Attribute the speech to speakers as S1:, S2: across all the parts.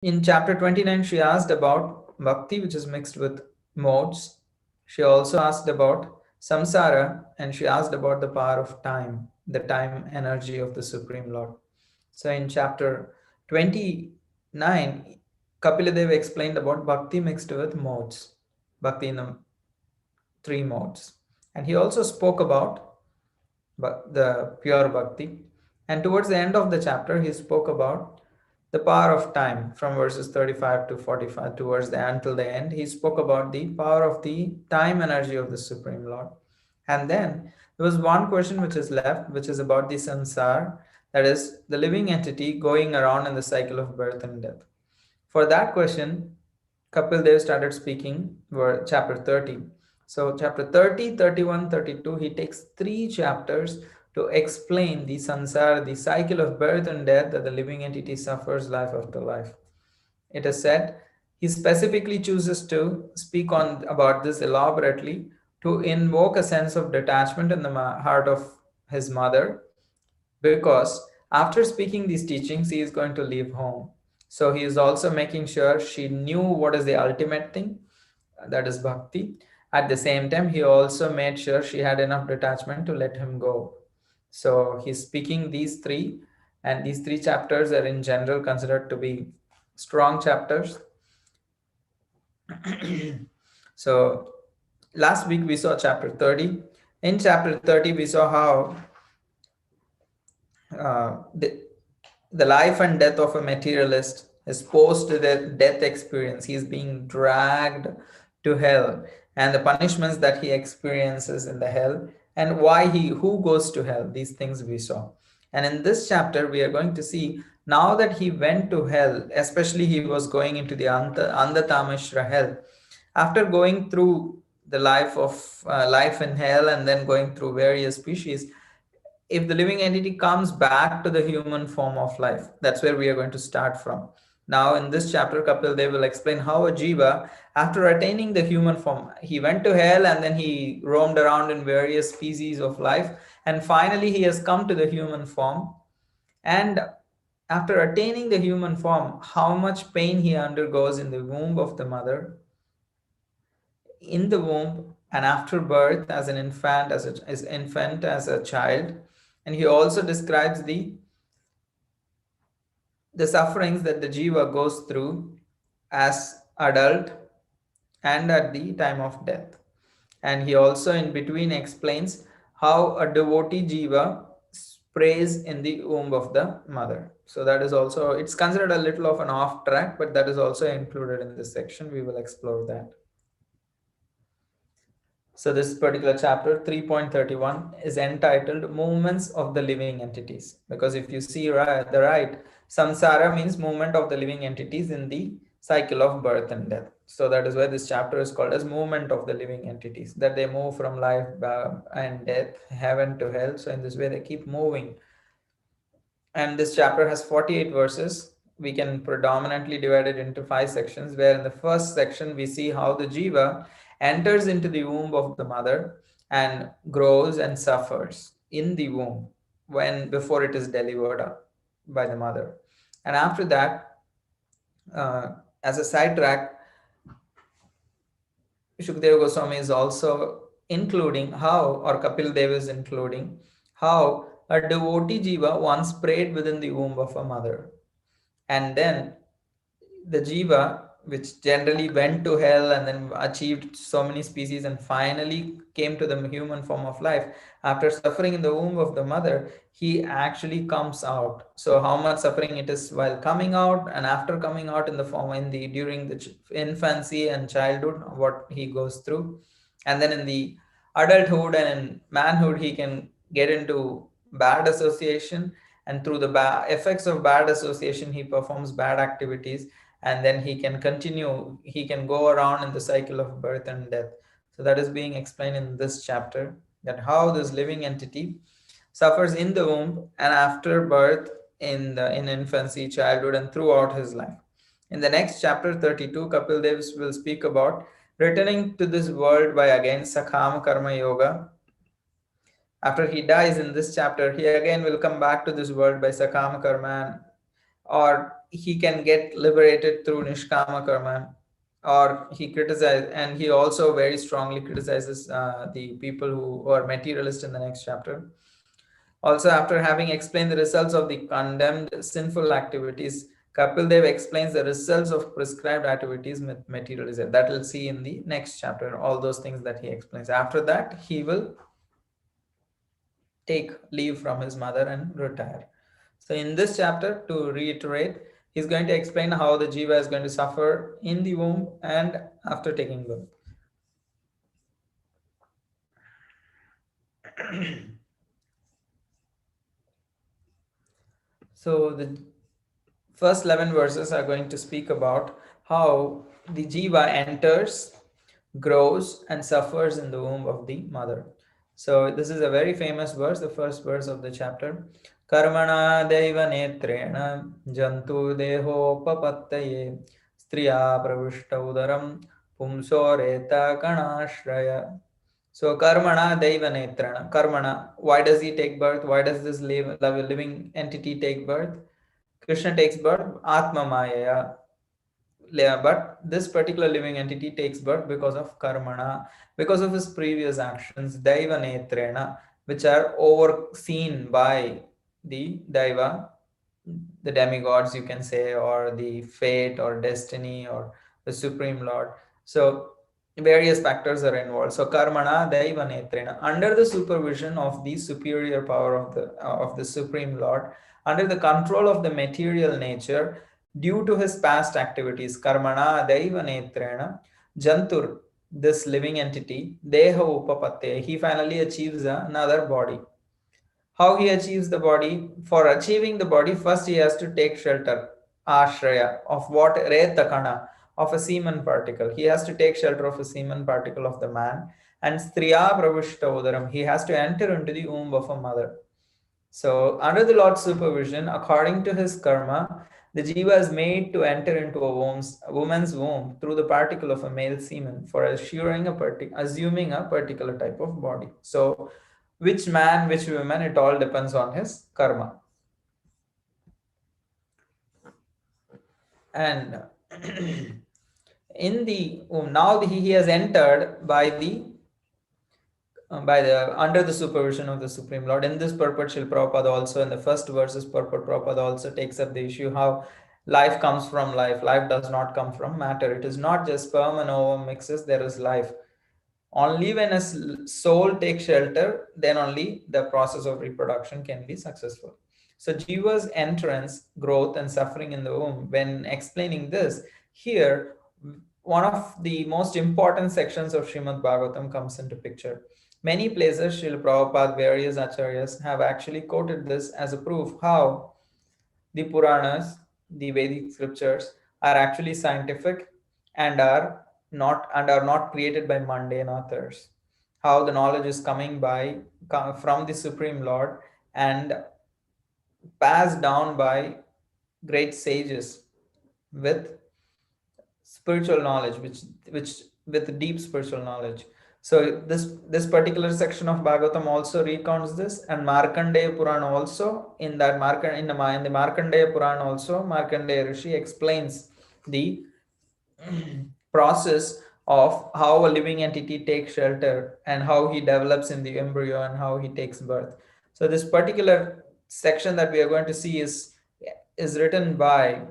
S1: In chapter 29, she asked about bhakti, which is mixed with modes. She also asked about samsara, and she asked about the power of time, the time energy of the Supreme Lord. So in chapter 29, Kapila Deva explained about bhakti mixed with modes, bhakti in the three modes. And he also spoke about the pure bhakti. And towards the end of the chapter, he spoke about the power of time from verses 35 to 45 towards the until the end. He spoke about the power of the time energy of the Supreme Lord. And then there was one question which is left, which is about the sansar, that is the living entity going around in the cycle of birth and death. For that question, Kapil Dev started speaking for chapter 30. So, chapter 30, 31, 32, he takes three chapters to explain the sansar, the cycle of birth and death that the living entity suffers life after life. It is said he specifically chooses to speak on about this elaborately to invoke a sense of detachment in the heart of his mother, because after speaking these teachings, he is going to leave home. So he is also making sure she knew what is the ultimate thing, that is bhakti. At the same time, he also made sure she had enough detachment to let him go. So he's speaking these three, and these three chapters are in general considered to be strong chapters. So last week we saw chapter 30. In chapter 30, we saw how the life and death of a materialist is post the death experience. He's being dragged to hell, and the punishments that he experiences in the hell, and why who goes to hell. These things we saw. And in this chapter, we are going to see now that he went to hell, especially he was going into the Andatamashra hell. After going through the life in hell and then going through various species, if the living entity comes back to the human form of life, that's where we are going to start from. Now, in this chapter, Kapil Dev will explain how a Jiva, after attaining the human form, he went to hell and then he roamed around in various species of life, and finally he has come to the human form. And after attaining the human form, how much pain he undergoes in the womb of the mother, in the womb, and after birth as an infant, as a child. And he also describes the sufferings that the jiva goes through as adult and at the time of death. And he also in between explains how a devotee jiva prays in the womb of the mother. So that is also, it's considered a little of an off track, but that is also included in this section. We will explore that. So this particular chapter 3.31 is entitled Movements of the Living Entities. Because if you see the right, samsara means movement of the living entities in the cycle of birth and death. So that is why this chapter is called as movement of the living entities, that they move from life and death, heaven to hell. So in this way they keep moving. And this chapter has 48 verses. We can predominantly divide it into 5 sections, where in the first section we see how the jiva enters into the womb of the mother and grows and suffers in the womb when before it is delivered by the mother. And after that, uh, as a sidetrack, Shukdev Goswami is also including how, or Kapil Dev is including how a devotee jiva once prayed within the womb of a mother, and then the jiva, which generally went to hell and then achieved so many species and finally came to the human form of life, after suffering in the womb of the mother, he actually comes out. So how much suffering it is while coming out, and after coming out in the form in the during the infancy and childhood, what he goes through, and then in the adulthood and in manhood he can get into bad association, and through the effects of bad association he performs bad activities, and then he can continue, he can go around in the cycle of birth and death. So that is being explained in this chapter, that how this living entity suffers in the womb and after birth, in infancy, childhood, and throughout his life. In the next chapter 32, Kapil Dev will speak about returning to this world by again Sakhama Karma Yoga. After he dies in this chapter, he again will come back to this world by Sakama Karma, or he can get liberated through nishkama karma, or he criticized, and he also very strongly criticizes the people who are materialist in the next chapter. Also, after having explained the results of the condemned sinful activities, Kapil Dev explains the results of prescribed activities with materialism. That we'll see in the next chapter, all those things that he explains. After that, he will take leave from his mother and retire. So, in this chapter, to reiterate, he's going to explain how the Jiva is going to suffer in the womb and after taking birth. So, the first 11 verses are going to speak about how the Jiva enters, grows, and suffers in the womb of the mother. So, this is a very famous verse, the first verse of the chapter. Karmana deva netrena jantu deho papattaye striya pravishta udaram pumso reta kanashraya. So, karmana deva netrena. Karmana, why does he take birth? Why does this living entity take birth? Krishna takes birth, Atma Maya. But this particular living entity takes birth because of karmana, because of his previous actions, Daiva Netrena, which are overseen by the Daiva, the demigods, you can say, or the fate or destiny or the Supreme Lord. So various factors are involved. So karmana daiva netrena, under the supervision of the superior power of the Supreme Lord, under the control of the material nature, due to his past activities, karmana daiva netrena, jantur, this living entity, deha upapatte, he finally achieves another body. How he achieves the body? For achieving the body, first he has to take shelter, ashraya, of what? Retakana, of a semen particle. He has to take shelter of a semen particle of the man. And striya pravishta udaram, he has to enter into the womb of a mother. So, under the Lord's supervision, according to his karma, the jiva is made to enter into a woman's womb through the particle of a male semen for assuming a particular type of body. So, which man, which woman, it all depends on his karma. And in the now he has entered by the under the supervision of the Supreme Lord. In this purport, Srila Prabhupada also, in the first verses, purport, Prabhupada also takes up the issue how life comes from life. Life does not come from matter. It is not just sperm and ovum mixes, there is life. Only when a soul takes shelter, then only the process of reproduction can be successful. So Jiva's entrance, growth, and suffering in the womb, when explaining this, here, one of the most important sections of Srimad Bhagavatam comes into picture. Many places, Srila Prabhupada, various acharyas have actually quoted this as a proof how the Puranas, the Vedic scriptures, are actually scientific and are not created by mundane authors. How the knowledge is coming from the Supreme Lord and passed down by great sages with spiritual knowledge, which with deep spiritual knowledge. So this particular section of Bhagavatam also recounts this, and Markandeya Purana also in the Markandeya Purana also Markandeya Rishi explains the process of how a living entity takes shelter and how he develops in the embryo and how he takes birth. So this particular section that we are going to see is written by,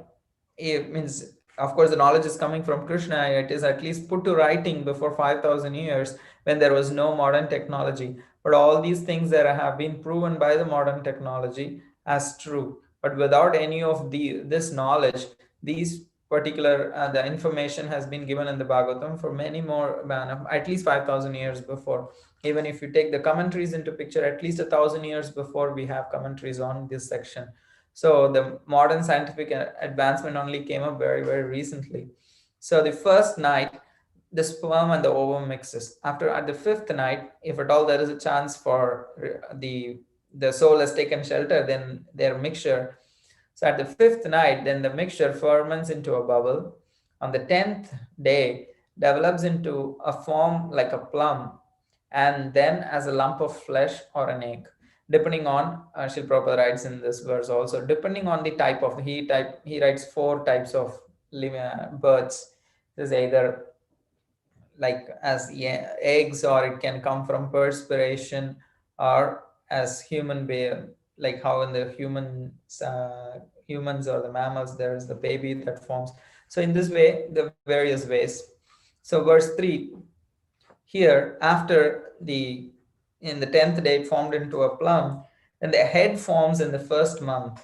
S1: it means, of course, the knowledge is coming from Krishna. It is at least put to writing before 5,000 years when there was no modern technology. But all these things that have been proven by the modern technology as true. But without any of this knowledge, these particular the information has been given in the Bhagavatam for many more, at least 5,000 years before. Even if you take the commentaries into picture, at least 1,000 years before we have commentaries on this section. So the modern scientific advancement only came up very, very recently. So the first night, the sperm and the ovum mixes. At the fifth night, if at all there is a chance for the soul has taken shelter, then their mixture. So at the fifth night, then the mixture ferments into a bubble. On the 10th day, develops into a form like a plum, and then as a lump of flesh or an egg. depending on Srila Prabhupada writes in this verse also, depending on the type of he writes four types of birds. This is either like as eggs, or it can come from perspiration, or as human being, like how in the humans or the mammals there is the baby that forms. So in this way, the various ways. So verse 3 here, after the in the 10th day it formed into a plum, then the head forms in the first month,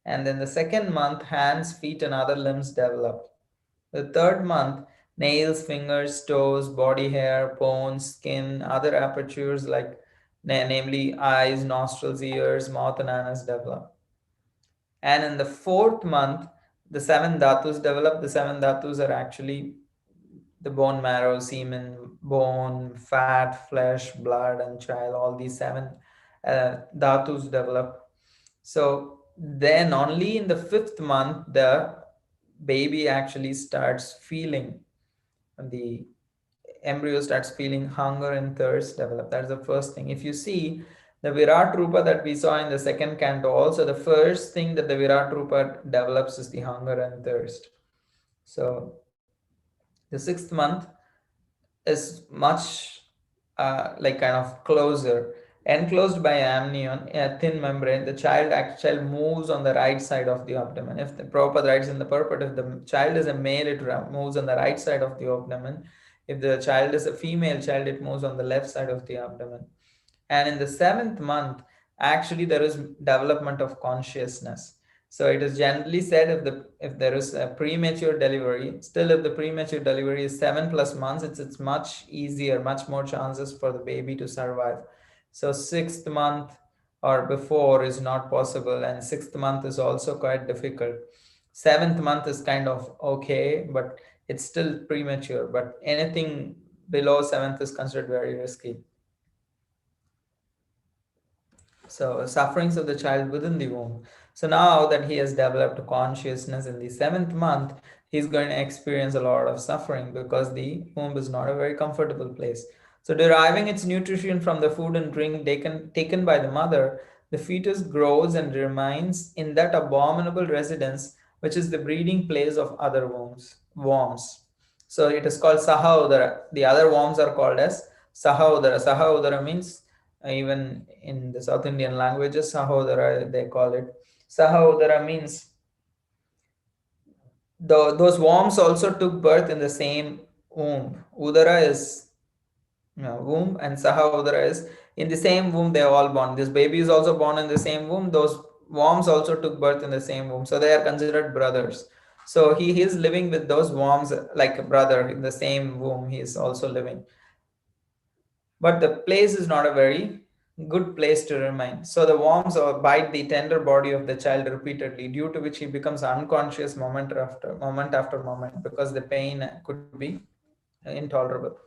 S1: and then the second month hands, feet, and other limbs develop. The third month, nails, fingers, toes, body hair, bones, skin, other apertures like namely eyes, nostrils, ears, mouth, and anus develop. And in the fourth month, the seven dhatus develop. The seven dhatus are actually the bone marrow, semen, bone, fat, flesh, blood, and chyle. All these seven dhatus develop. So then only in the fifth month, the baby actually starts feeling the embryo starts feeling hunger and thirst develop. That's the first thing. If you see the Virat Rupa that we saw in the second canto, also the first thing that the Virat Rupa develops is the hunger and thirst. So the sixth month is much like kind of closer, enclosed by amnion, a thin membrane. The child moves on the right side of the abdomen. If the Prabhupada writes in the purport, if the child is a male, it moves on the right side of the abdomen. If the child is a female child, it moves on the left side of the abdomen. And in the seventh month, actually there is development of consciousness. So it is generally said if there is a premature delivery, still if the premature delivery is 7+ months, it's much easier, much more chances for the baby to survive. So sixth month or before is not possible, and sixth month is also quite difficult. Seventh month is kind of okay, but it's still premature. But anything below seventh is considered very risky. So sufferings of the child within the womb. So now that he has developed consciousness in the seventh month, he's going to experience a lot of suffering because the womb is not a very comfortable place. So deriving its nutrition from the food and drink taken by the mother, the fetus grows and remains in that abominable residence, which is the breeding place of other worms. So it is called Sahaudara. The other worms are called as Sahaudara. Sahaudara means, even in the South Indian languages, Sahodara they call it. Sahodara means those worms also took birth in the same womb. Udara is womb, and Sahodara is in the same womb they are all born. This baby is also born in the same womb. Those worms also took birth in the same womb. So they are considered brothers. So he is living with those worms like a brother in the same womb. He is also living. But the place is not a very good place to remain. So the worms bite the tender body of the child repeatedly, due to which he becomes unconscious moment after moment, because the pain could be intolerable.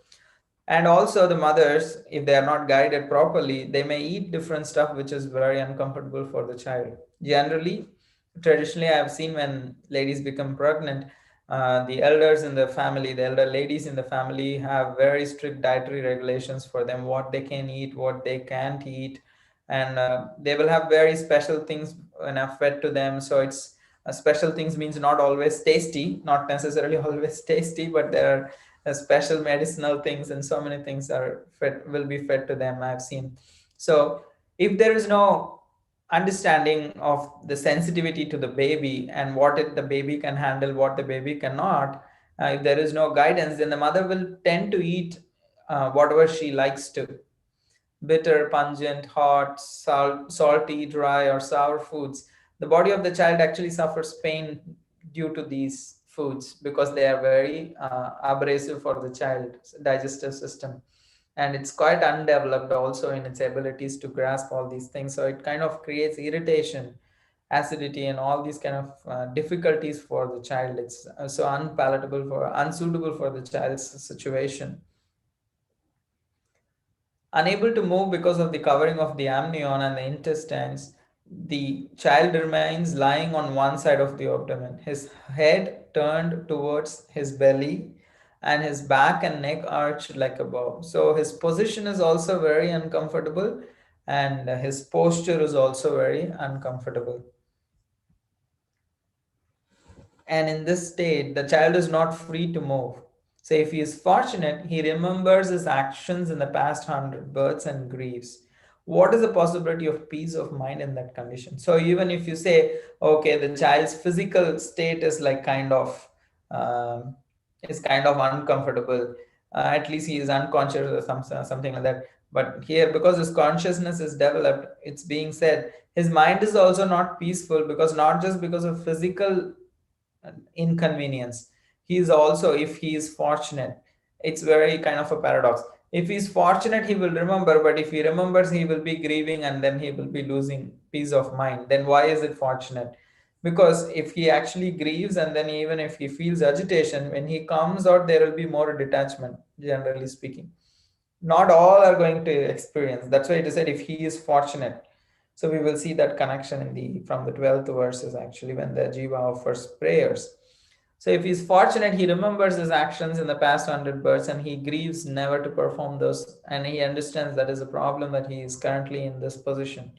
S1: And also the mothers, if they are not guided properly, they may eat different stuff which is very uncomfortable for the child. Generally, traditionally, I have seen when ladies become pregnant, the elders in the family, the elder ladies in the family have very strict dietary regulations for them, what they can eat, what they can't eat. And they will have very special things when are fed to them. So it's special things means not always tasty, not necessarily always tasty, but there are special medicinal things, and so many things are fed, will be fed to them, I've seen. So if there is no understanding of the sensitivity to the baby and the baby can handle, what the baby cannot, if there is no guidance, then the mother will tend to eat whatever she likes to: bitter, pungent, hot, salty, dry, or sour foods. The body of the child actually suffers pain due to these foods because they are very abrasive for the child's digestive system. And it's quite undeveloped also in its abilities to grasp all these things. So it kind of creates irritation, acidity, and all these kind of difficulties for the child. It's so unsuitable for the child's situation. Unable to move because of the covering of the amnion and the intestines, the child remains lying on one side of the abdomen, his head turned towards his belly, and his back and neck arched like a bow. So his position is also very uncomfortable, and his posture is also very uncomfortable. And in this state, the child is not free to move. So, if he is fortunate, he remembers his actions in the past 100 births and grieves. What is the possibility of peace of mind in that condition? So, even if you say, okay, the child's physical state is like um, kind of uncomfortable. At least he is unconscious or something like that. But here, because his consciousness is developed, it's being said his mind is also not peaceful, because not just because of physical inconvenience, he is also, if he is fortunate, it's very kind of a paradox. If he's fortunate, he will remember, but if he remembers, he will be grieving and then he will be losing peace of mind. Then why is it fortunate? Because if he actually grieves, and then even if he feels agitation, when he comes out, there will be more detachment, generally speaking. Not all are going to experience. That's why it is said if he is fortunate. So we will see that connection in the from the 12th verses, actually, when the Jiva offers prayers. So if he's fortunate, he remembers his actions in the past 100 births and he grieves never to perform those, and he understands that is a problem that he is currently in this position.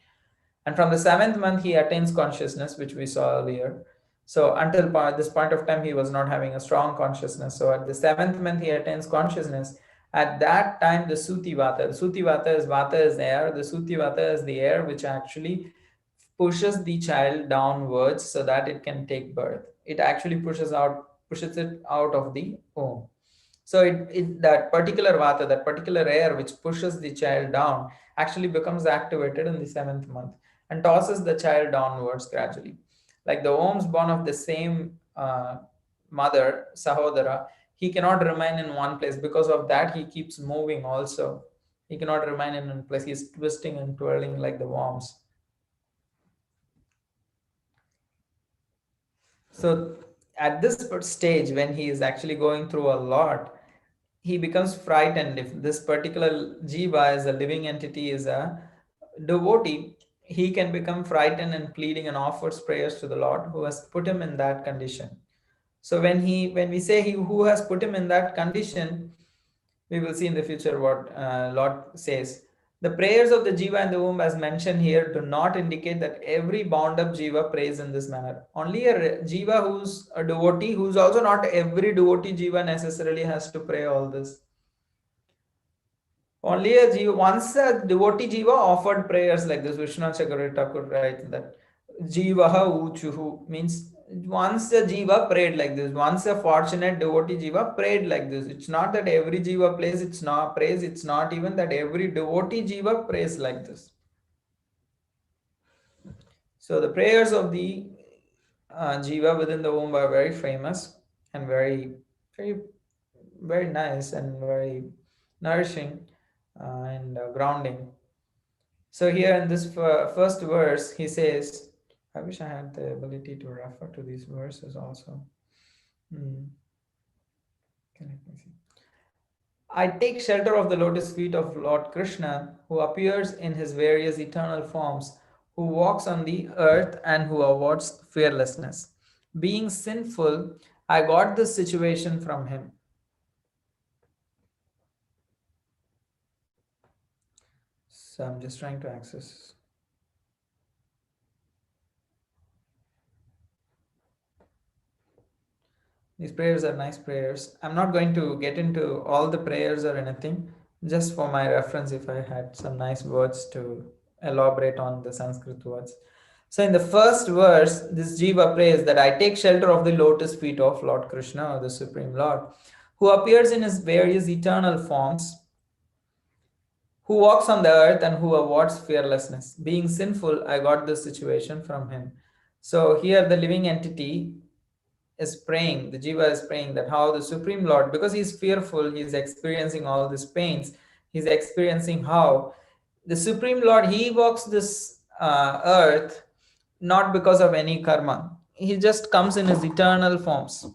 S1: And from the seventh month, he attains consciousness, which we saw earlier. So until this point of time, he was not having a strong consciousness. So at the seventh month, he attains consciousness. At that time, the Suti Vata, Vata is air. The Suti Vata is the air which actually pushes the child downwards so that it can take birth. It actually pushes it out of the womb. So that particular vata, that particular air which pushes the child down, actually becomes activated in the seventh month and tosses the child downwards gradually. Like the wombs born of the same mother, Sahodara, he cannot remain in one place. Because of that, he keeps moving also. He cannot remain in one place. He's twisting and twirling like the worms. So at this stage, when he is actually going through a lot, he becomes frightened. If this particular jiva as a living entity is a devotee, he can become frightened and pleading and offers prayers to the Lord who has put him in that condition. So when we say he who has put him in that condition, we will see in the future what Lord says. The prayers of the jiva in the womb, as mentioned here, do not indicate that every bound up jiva prays in this manner. Only a jiva who's a devotee, who's also not every devotee jiva necessarily has to pray all this. Only a jiva, once a devotee jiva offered prayers like this, Vishwanath Chakravarti Thakur writes that jivaha uchuhu means once a jiva prayed like this, once a fortunate devotee jiva prayed like this. It's not that every jiva prays, it's not even that every devotee jiva prays like this. So the prayers of the jiva within the womb are very famous and very, very nice and very nourishing and grounding. So here in this first verse, he says, I wish I had the ability to refer to these verses also. Okay, let me see. I take shelter of the lotus feet of Lord Krishna, who appears in his various eternal forms, who walks on the earth and who awards fearlessness. Being sinful, I got this situation from him. So I'm just trying to access. These prayers are nice prayers. I'm not going to get into all the prayers or anything, just for my reference, if I had some nice words to elaborate on the Sanskrit words. So, in the first verse, this Jiva prays that I take shelter of the lotus feet of Lord Krishna, or the Supreme Lord, who appears in his various eternal forms, who walks on the earth and who awards fearlessness. Being sinful, I got this situation from him. So, here the living entity is praying, the jiva is praying that how the Supreme Lord, because he's fearful, he's experiencing all these pains, he's experiencing how the Supreme Lord, he walks this earth not because of any karma. He just comes in his eternal forms.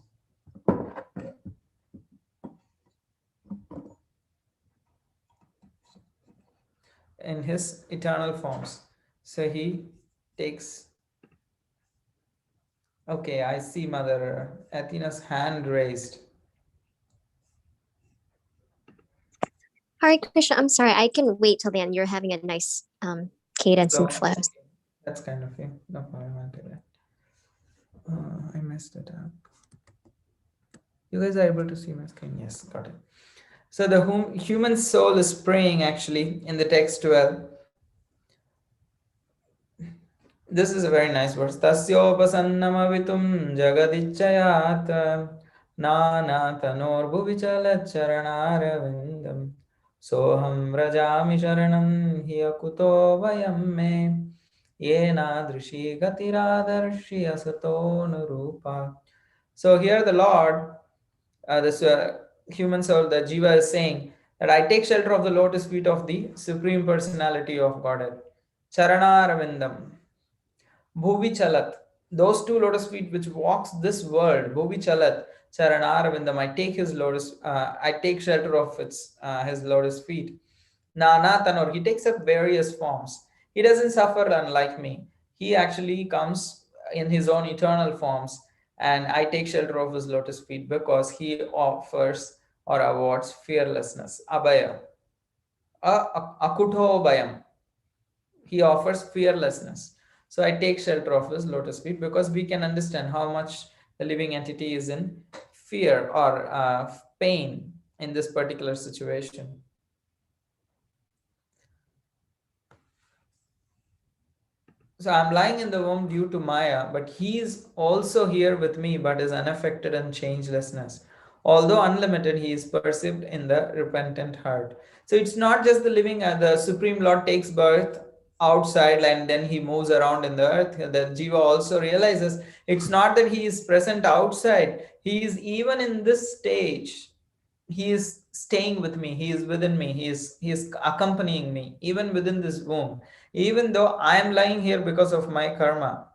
S1: In his eternal forms. So he takes. Okay, I see Mother Athena's hand raised.
S2: Hare Krishna, I'm sorry, I can wait till the end. You're having a nice cadence and
S1: Flow.
S2: flows.
S1: That's kind of you. No problem. I'll do that. I messed it up. You guys are able to see my screen? Yes, got it. So the human soul is praying actually in the text 12. This is a very nice verse. Tasyopasannamavitum jagadichayat nana tanorbhuvi charanarvindam soham rajami sharanam hiyakuto vayam me yena drishi gatiradarshi asato nurupa. So here the Lord, this human soul, the Jiva is saying that I take shelter of the lotus feet of the Supreme Personality of Godhead. Charanarvindam. Bhuvi Chalat. Those two lotus feet which walks this world, Bhuvi Chalat, Charanarvindam. I take his lotus, I take shelter of his lotus feet. Nana Tanor, he takes up various forms. He doesn't suffer unlike me. He actually comes in his own eternal forms, and I take shelter of his lotus feet because he offers or awards fearlessness. Abhaya. Akutho Bayam. He offers fearlessness. So I take shelter of his lotus feet because we can understand how much the living entity is in fear or pain in this particular situation. So I'm lying in the womb due to Maya, but he is also here with me, but is unaffected and changelessness. Although unlimited, he is perceived in the repentant heart. So it's not just the living, the Supreme Lord takes birth outside and then he moves around in the earth. The Jiva also realizes it's not that he is present outside, he is even in this stage. He is staying with me, he is within me, he is accompanying me even within this womb, even though I am lying here because of my karma.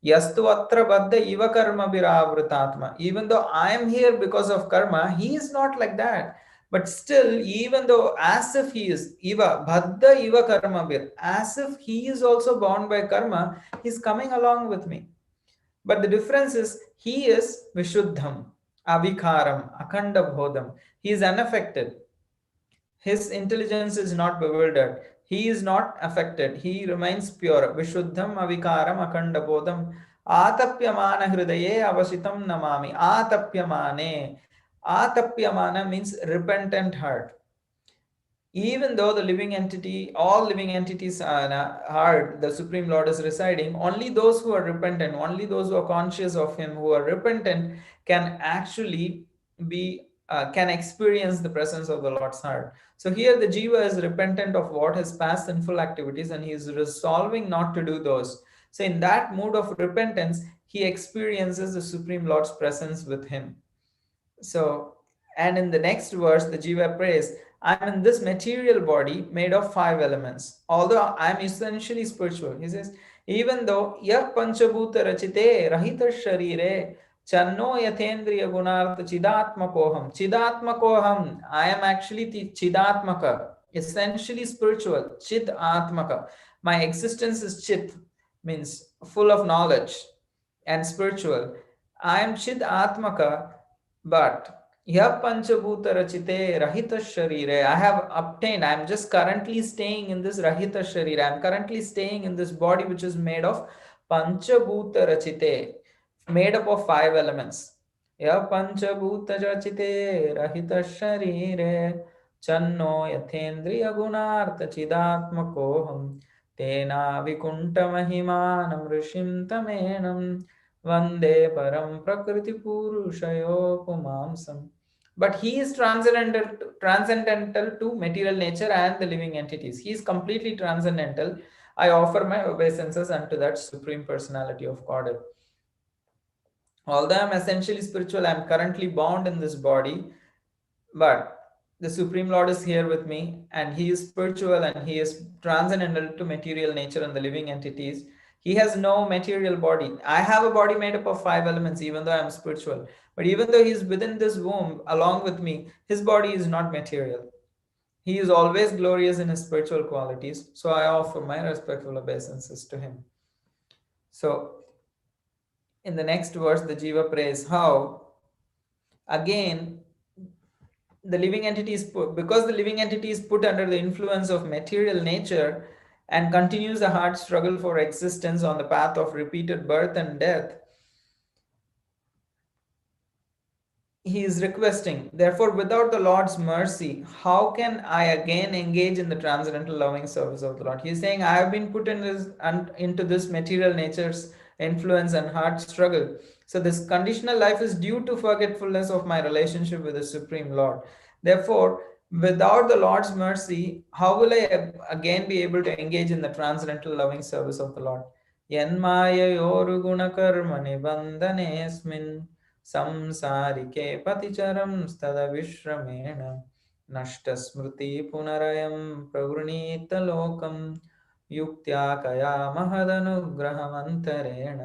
S1: Yastu atra baddha iva karma viravritatma. Even though I am here because of karma, he is not like that. But still, even though as if he is iva baddha iva karma vir, as if he is also bound by karma, he is coming along with me. But the difference is he is Vishuddham, Avikaram, Akhanda Bodham. He is unaffected. His intelligence is not bewildered. He is not affected. He remains pure. Vishuddham Avikaram Akhanda Bodham. Atapyamana Hridaye Avasitam Namami. Atapyamane. Atapyamana means repentant heart. Even though the living entity, all living entities heart, the Supreme Lord is residing, only those who are repentant, only those who are conscious of him, who are repentant, can actually be can experience the presence of the Lord's heart. So here the Jiva is repentant of what his past sinful activities, and he is resolving not to do those. So in that mood of repentance, he experiences the Supreme Lord's presence with him. So, and in the next verse, the Jiva prays, I'm in this material body made of five elements. Although I'm essentially spiritual, he says, even though yah panchabhuta rachite rahita sharire channo yathendriya gunartha chidatmakoham. Chidatmakoham, I am actually the chidatmaka, essentially spiritual, chid atmaka. My existence is chit, means full of knowledge and spiritual. I am chid atmaka, but ya panchabhuta rachite rahita sharire. I have obtained, I am just currently staying in this rahita sharire. I am currently staying in this body which is made of panchabhuta rachite, made up of five elements. Ya panchabhuta rachite rahita sharire channo yathendriya gunartha chidatmakoham tena vikunta mahimanam rishim tamenam Vande param prakriti purushayo pumamsam. But he is transcendental to material nature and the living entities. He is completely transcendental. I offer my obeisances unto that Supreme Personality of Godhead. Although I am essentially spiritual, I am currently bound in this body, but the Supreme Lord is here with me, and he is spiritual and he is transcendental to material nature and the living entities. He has no material body. I have a body made up of five elements, even though I am spiritual. But even though he is within this womb along with me, his body is not material. He is always glorious in his spiritual qualities. So I offer my respectful obeisances to him. So in the next verse, the Jiva prays how, again, the living entity is put, because the living entity is put under the influence of material nature, and continues the hard struggle for existence on the path of repeated birth and death, he is requesting, therefore, without the Lord's mercy, how can I again engage in the transcendental loving service of the Lord? He is saying, I have been put in this into this material nature's influence and hard struggle. So this conditional life is due to forgetfulness of my relationship with the Supreme Lord. Therefore, without the Lord's mercy, how will I again be able to engage in the transcendental loving service of the Lord? Yanmaya guna nibandanesmin संसारिके पतिचरं स्तदविश्रमेण नष्टस्मृति पुनरयं प्रवृणीतलोकं युक्त्या कया महदनुग्रहमन्तरेण.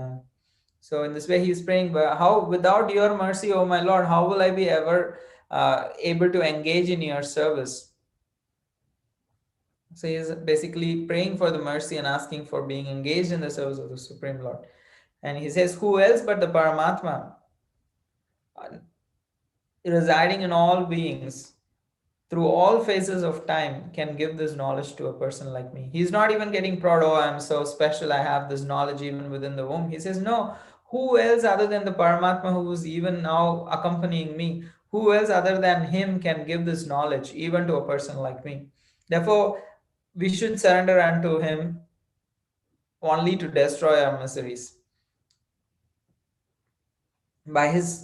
S1: So in this way he is praying, but how, without your mercy, O my Lord, how will I be ever able to engage in your service? So he is basically praying for the mercy and asking for being engaged in the service of the Supreme Lord. And he says, who else but the Paramatma, residing in all beings through all phases of time, can give this knowledge to a person like me? He's not even getting proud, oh, I'm so special, I have this knowledge even within the womb. He says, no, who else other than the Paramatma who is even now accompanying me? Who else other than him can give this knowledge even to a person like me? Therefore, we should surrender unto him only to destroy our miseries.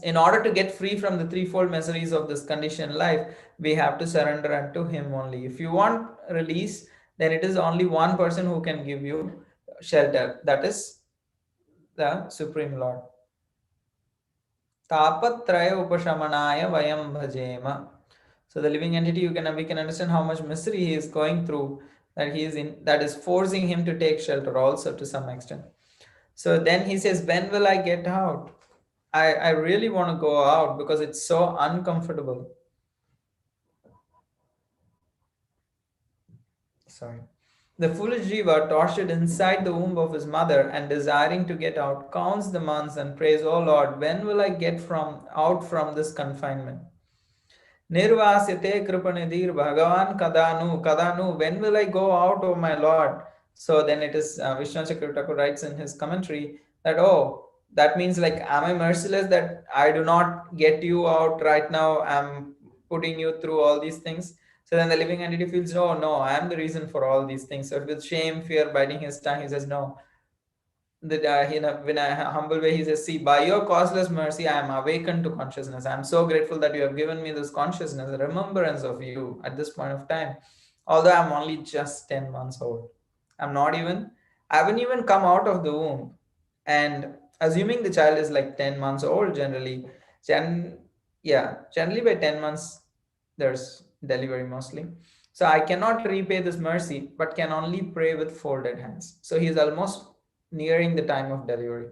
S1: In order to get free from the threefold miseries of this conditioned life, we have to surrender unto him only. If you want release, then it is only one person who can give you shelter, that is the Supreme Lord. Tapatraya upashamanaya vayam bhajema. So the living entity, we can understand how much misery he is going through, that is forcing him to take shelter also to some extent. So then he says, when will I get out? I really want to go out because it's so uncomfortable. Sorry. The foolish Jiva, tortured inside the womb of his mother and desiring to get out, counts the months and prays, "Oh Lord, when will I get out from this confinement?" Nirvasyate kripanidhir Bhagavan kadanu, when will I go out, O my Lord? So then it is, Vishnu Chakravarti writes in his commentary that, oh, that means like, am I merciless that I do not get you out right now? I'm putting you through all these things. So then the living entity feels, oh no, I am the reason for all these things. So with shame, fear biting his tongue, he says, no, that in a humble way he says, see, by your causeless mercy I am awakened to consciousness. I am so grateful that you have given me this consciousness, a remembrance of you at this point of time, although I'm only just 10 months old. I haven't even come out of the womb. And assuming the child is like 10 months old, generally by 10 months there's delivery mostly. So I cannot repay this mercy, but can only pray with folded hands. So he is almost nearing the time of delivery.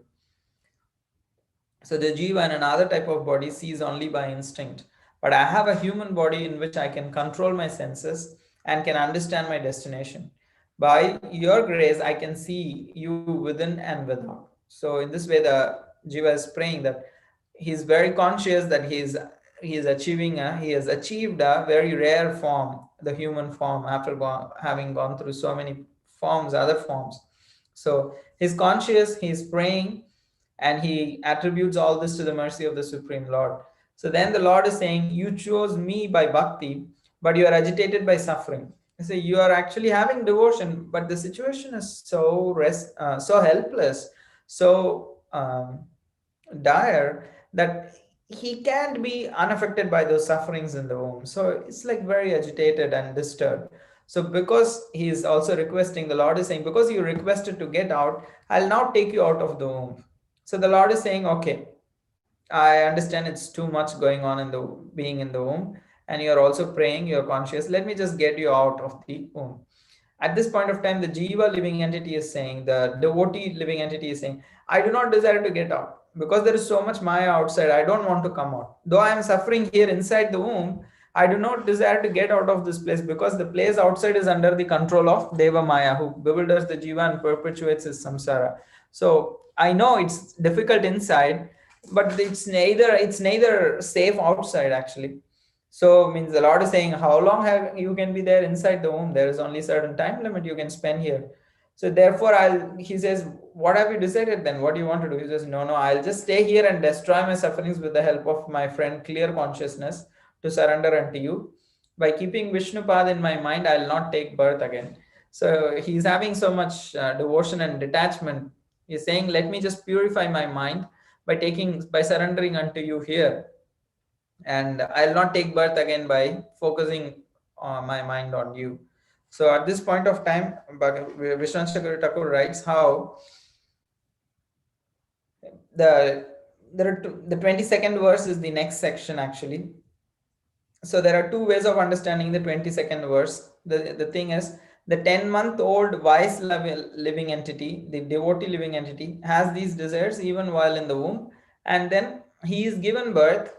S1: So the Jiva in another type of body sees only by instinct. But I have a human body in which I can control my senses and can understand my destination. By your grace, I can see you within and without. So in this way, the Jiva is praying that he is very conscious that he has achieved a very rare form, the human form, after having gone through so many other forms. So he's conscious, he's praying, and he attributes all this to the mercy of the Supreme Lord. So then the Lord is saying, you chose me by bhakti, but you are agitated by suffering. So you are actually having devotion, but the situation is so helpless, so dire, that he can't be unaffected by those sufferings in the womb. So it's like very agitated and disturbed. So because he is also requesting, the Lord is saying, because you requested to get out, I'll now take you out of the womb. So the Lord is saying, okay, I understand it's too much going on in the being in the womb, and you're also praying, you're conscious. Let me just get you out of the womb. At this point of time, the Jiva living entity is saying, the devotee living entity is saying, I do not desire to get out because there is so much Maya outside. I don't want to come out. Though I am suffering here inside the womb, I do not desire to get out of this place because the place outside is under the control of Deva Maya, who bewilders the Jiva and perpetuates his samsara. So I know it's difficult inside, but it's neither safe outside actually. So means the Lord is saying, how long you can be there inside the womb? There is only certain time limit you can spend here. So therefore, he says, what have you decided then? What do you want to do? He says, no, no, I'll just stay here and destroy my sufferings with the help of my friend clear consciousness to surrender unto you. By keeping Vishnupad in my mind, I'll not take birth again. So he's having so much devotion and detachment. He's saying, let me just purify my mind by surrendering unto you here, and I'll not take birth again by focusing my mind on you. So at this point of time, Vishwanath Chakravarti Thakur writes how the the 22nd verse is the next section actually. So there are two ways of understanding the 22nd verse. The thing is, the 10-month-old wise living entity, the devotee living entity, has these desires even while in the womb, and then he is given birth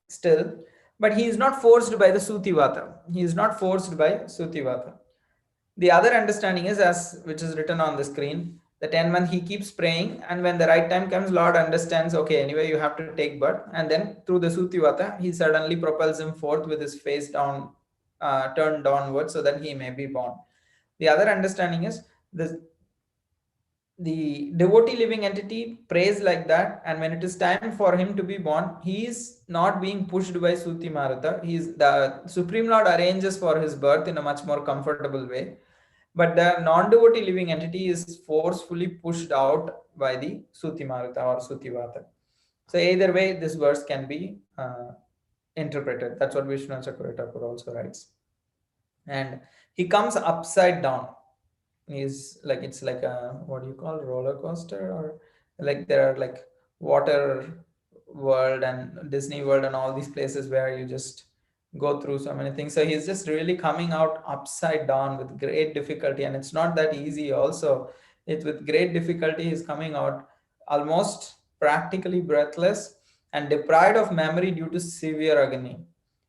S1: still, but he is not forced by the Sutivata. He is not forced by Sutivata. The other understanding is, as which is written on the screen, the 10 month he keeps praying, and when the right time comes, Lord understands, okay, anyway, you have to take birth. And then through the Sutivata, he suddenly propels him forth with his face down, turned downward, so that he may be born. The other understanding is the devotee living entity prays like that, and when it is time for him to be born, he is not being pushed by Suti Marata. The Supreme Lord arranges for his birth in a much more comfortable way, but the non-devotee living entity is forcefully pushed out by the Suti Marata or Sutivata. So either way, this verse can be interpreted. That's what Vishnu Chakravarti also writes. And he comes upside down. Is like, it's like a, what do you call, roller coaster, or like there are like water world and Disney World and all these places where you just go through so many things. So he's just really coming out upside down with great difficulty, and it's not that easy also. It's with great difficulty he's coming out, almost practically breathless and deprived of memory due to severe agony.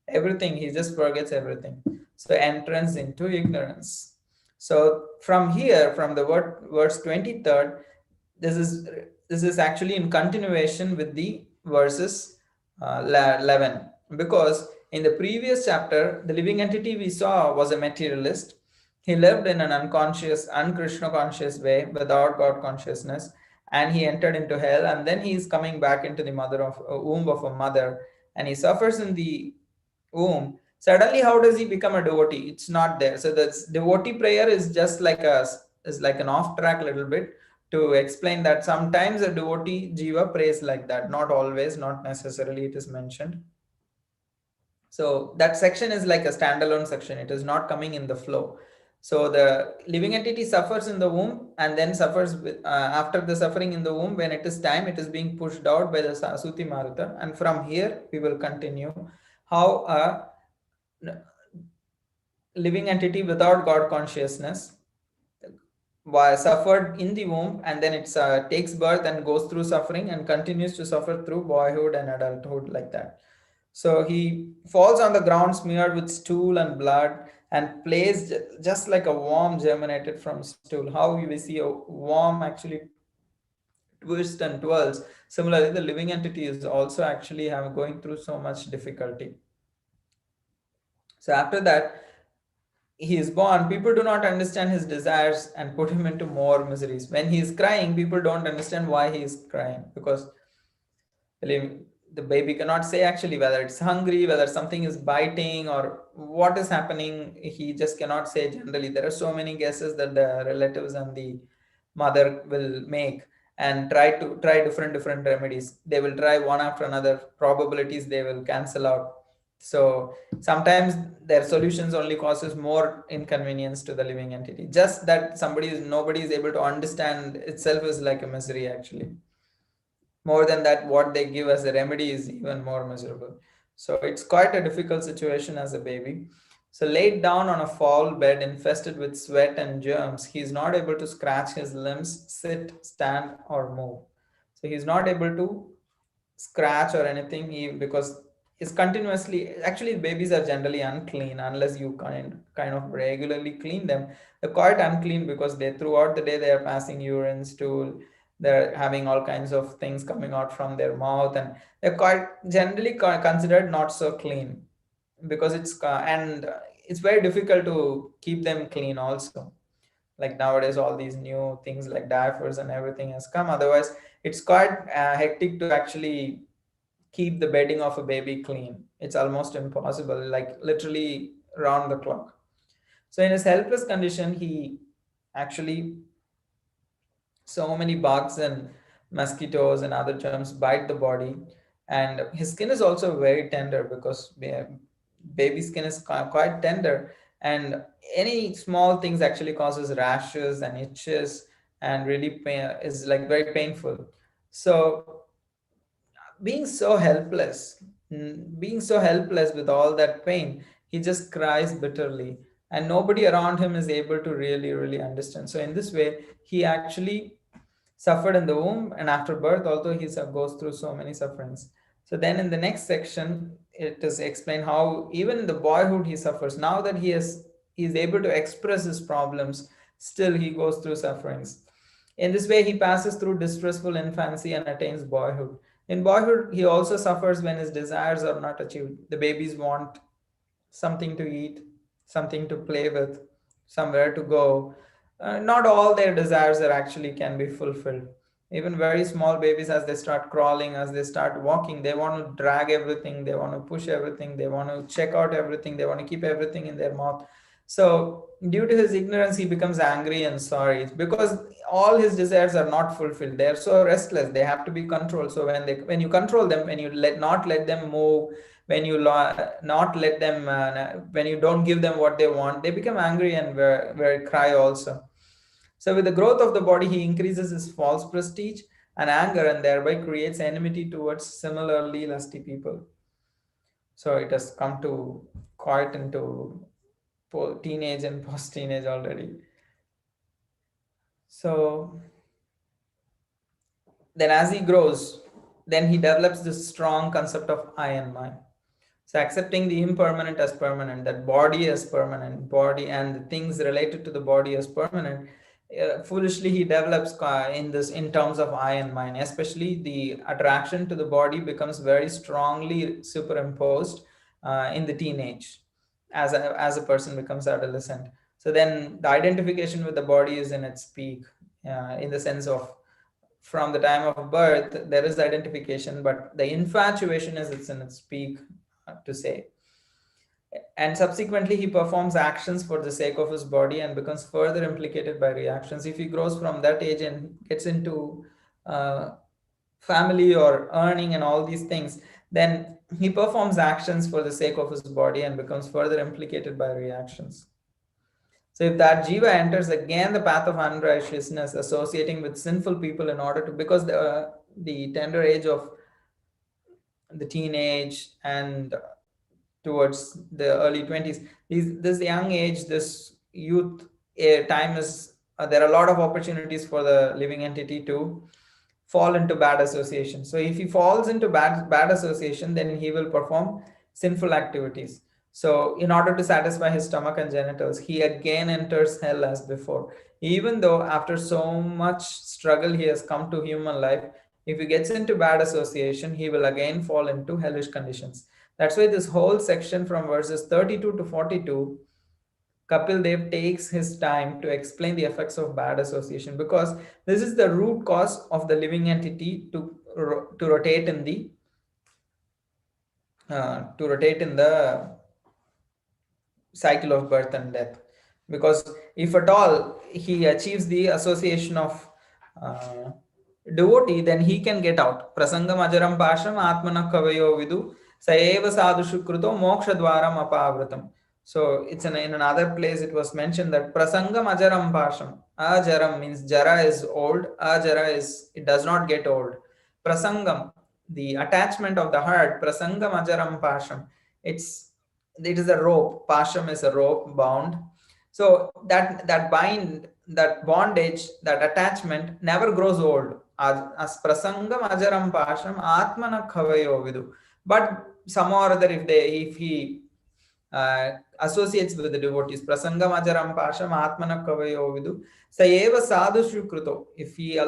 S1: Everything, he just forgets everything. So entrance into ignorance. So from here, from the verse 23rd, this is this is actually in continuation with the verses 11, because in the previous chapter, the living entity we saw was a materialist. He lived in an unconscious, un-Krishna conscious way without God consciousness, and he entered into hell, and then he is coming back into the womb of a mother, and he suffers in the womb. Suddenly, how does he become a devotee? It's not there. So the devotee prayer is just like an off track little bit to explain that sometimes a devotee jiva prays like that. Not always, not necessarily. It is mentioned. So that section is like a standalone section. It is not coming in the flow. So the living entity suffers in the womb, and then suffers after the suffering in the womb. When it is time, it is being pushed out by the Suti Maruta. And from here, we will continue how a living entity without God consciousness was suffered in the womb, and then it takes birth and goes through suffering and continues to suffer through boyhood and adulthood like that. So he falls on the ground smeared with stool and blood, and plays just like a worm germinated from stool. How we see a worm actually twists and twirls. Similarly, the living entity is also actually going through so much difficulty. So after that, he is born. People do not understand his desires and put him into more miseries. When he is crying, people don't understand why he is crying, because the baby cannot say actually whether it's hungry, whether something is biting, or what is happening. He just cannot say generally. There are so many guesses that the relatives and the mother will make, and try different remedies. They will try one after another. Probabilities they will cancel out. So sometimes their solutions only causes more inconvenience to the living entity. Just that nobody is able to understand itself is like a misery actually. More than that, what they give as a remedy is even more miserable. So it's quite a difficult situation as a baby. So laid down on a foul bed infested with sweat and germs, he is not able to scratch his limbs, sit, stand, or move. So he's not able to scratch or anything, because is continuously, actually babies are generally unclean unless you kind of regularly clean them. They're quite unclean because they throughout the day they are passing urine, stool, they're having all kinds of things coming out from their mouth, and they're quite generally considered not so clean, because it's very difficult to keep them clean also. Like nowadays, all these new things like diapers and everything has come. Otherwise, it's quite hectic to actually keep the bedding of a baby clean. It's almost impossible, like literally round the clock. So in his helpless condition, he actually, so many bugs and mosquitoes and other germs bite the body, and his skin is also very tender because baby skin is quite tender, and any small things actually causes rashes and itches, and really is like very painful. So being so helpless with all that pain, he just cries bitterly, and nobody around him is able to really understand. So in this way, he actually suffered in the womb and after birth, although he goes through so many sufferings. So then in the next section, it is explained how even in the boyhood he suffers. Now that he is able to express his problems, still he goes through sufferings. In this way, he passes through distressful infancy and attains boyhood. In boyhood, he also suffers when his desires are not achieved. The babies want something to eat, something to play with, somewhere to go. Not all their desires are actually can be fulfilled. Even very small babies, as they start crawling, as they start walking, they want to drag everything, they want to push everything, they want to check out everything, they want to keep everything in their mouth. So, due to his ignorance, he becomes angry and sorry because all his desires are not fulfilled. They are so restless. They have to be controlled. So when you control them, when you not let them move, when you not let them when you don't give them what they want, they become angry and very cry also. So with the growth of the body, he increases his false prestige and anger, and thereby creates enmity towards similarly lusty people. So it has come to quite into teenage and post teenage already. So then as he grows, then he develops this strong concept of I and mine. So accepting the impermanent as permanent, that body as permanent, body and the things related to the body as permanent, foolishly he develops in this in terms of I and mine. Especially the attraction to the body becomes very strongly superimposed in the teenage, as a person becomes adolescent. So then the identification with the body is in its peak, in the sense of from the time of birth there is identification, but the infatuation is it's in its peak, to say. And subsequently he performs actions for the sake of his body and becomes further implicated by reactions. If he grows from that age and gets into uh, family or earning and all these things, then he performs actions for the sake of his body and becomes further implicated by reactions. So if that jiva enters again the path of unrighteousness, associating with sinful people in order to, because the tender age of the teenage and towards the early 20s, this young age, this youth time is, there are a lot of opportunities for the living entity to fall into bad association. So if he falls into bad association, then he will perform sinful activities. So in order to satisfy his stomach and genitals, he again enters hell as before. Even though after so much struggle he has come to human life, if he gets into bad association, he will again fall into hellish conditions. That's why this whole section from verses 32 to 42, Kapil Dev takes his time to explain the effects of bad association, because this is the root cause of the living entity to rotate in the cycle of birth and death. Because if at all he achieves the association of uh, devotee, then he can get out. Prasangam ajaram pasham atmana kavayo vidu saeva sadhu shukruto moksha dwaram apavratam. So it's in another place it was mentioned that prasangam ajaram pasham. Ajaram means jara is old. Ajara is it does not get old. Prasangam, the attachment of the heart. Prasangam ajaram pasham. It is a rope. Pasham is a rope bound. So that bondage, that attachment never grows old. As prasangam ajaram pasham atmana khavayo vidu. But somehow or other, if he associates with the devotees, prasangam ajaram pasham atmana khavayo vidu sayeva sadhu shukruto. If he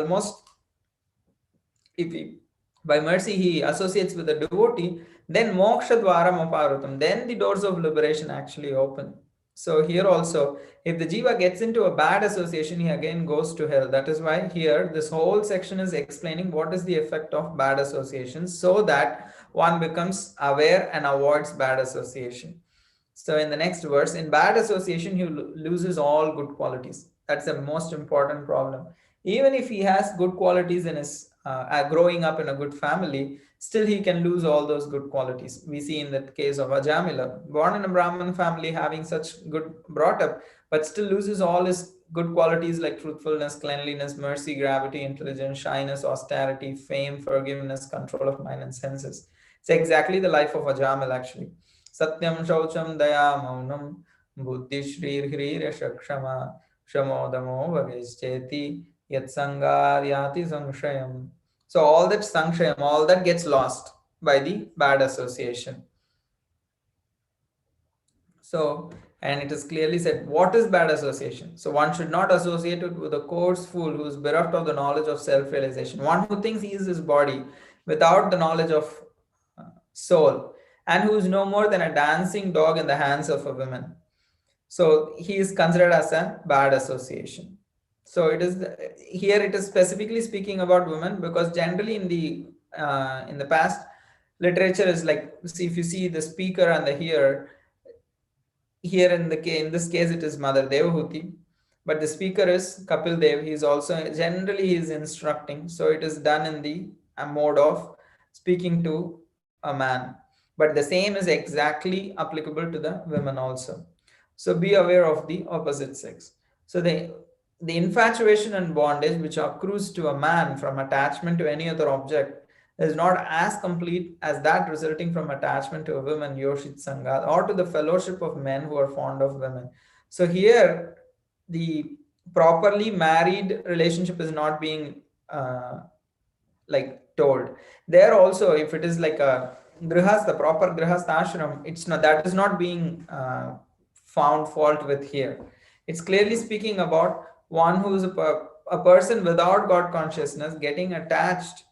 S1: by mercy he associates with the devotee, then moksha dwaram aparutam, then the doors of liberation actually open. So here also, if the jiva gets into a bad association, he again goes to hell. That is why here this whole section is explaining what is the effect of bad associations, so that one becomes aware and avoids bad association. So in the next verse, in bad association, he loses all good qualities. That's the most important problem. Even if he has good qualities in his growing up in a good family, still he can lose all those good qualities. We see in the case of Ajamila, born in a Brahmin family, having such good brought up, but still loses all his good qualities like truthfulness, cleanliness, mercy, gravity, intelligence, shyness, austerity, fame, forgiveness, control of mind and senses. It's exactly the life of Ajamil actually. Satyam Shaucham Daya Maunam Buddhi Shri Hrirasha Kshama Shamodamo Vagischeti Yat Sangaryati Sanshayam. So all that Sanshayam, all that gets lost by the bad association. So, and it is clearly said what is bad association. So one should not associate it with a coarse fool who is bereft of the knowledge of self-realization, one who thinks he is his body without the knowledge of soul, and who is no more than a dancing dog in the hands of a woman. So he is considered as a bad association. So it is here it is specifically speaking about women, because generally in the past literature is like, see, if you see the speaker and the hearer, here in this case it is Mother Devahuti, but the speaker is Kapil Dev. He is also generally he is instructing, so it is done in the mode of speaking to a man. But the same is exactly applicable to the women also. So be aware of the opposite sex. So the infatuation and bondage which accrues to a man from attachment to any other object is not as complete as that resulting from attachment to a woman, Yoshit Sangat, or to the fellowship of men who are fond of women. So here, the properly married relationship is not being like told. There also, if it is like a grihas, the proper grihastha ashram, it's not, that is not being found fault with here. It's clearly speaking about one who is a person without God consciousness getting attached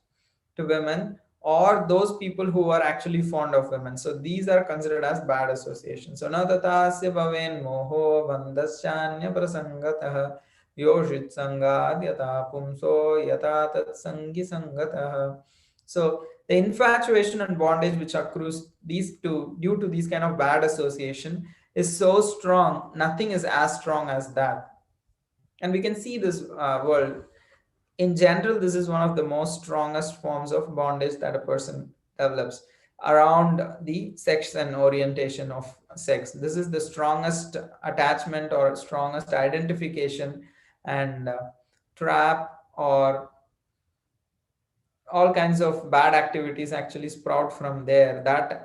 S1: to women, or those people who are actually fond of women. So these are considered as bad associations. So na tatasya bhaven moho bandhasyanya prasangatah yoshit sangad yata pumso yata tat sangi sangatah. So the infatuation and bondage which accrues these two due to these kind of bad association is so strong, nothing is as strong as that. And we can see this world in general, this is one of the most strongest forms of bondage that a person develops around the sex and orientation of sex. This is the strongest attachment or strongest identification, and trap or all kinds of bad activities actually sprout from there. That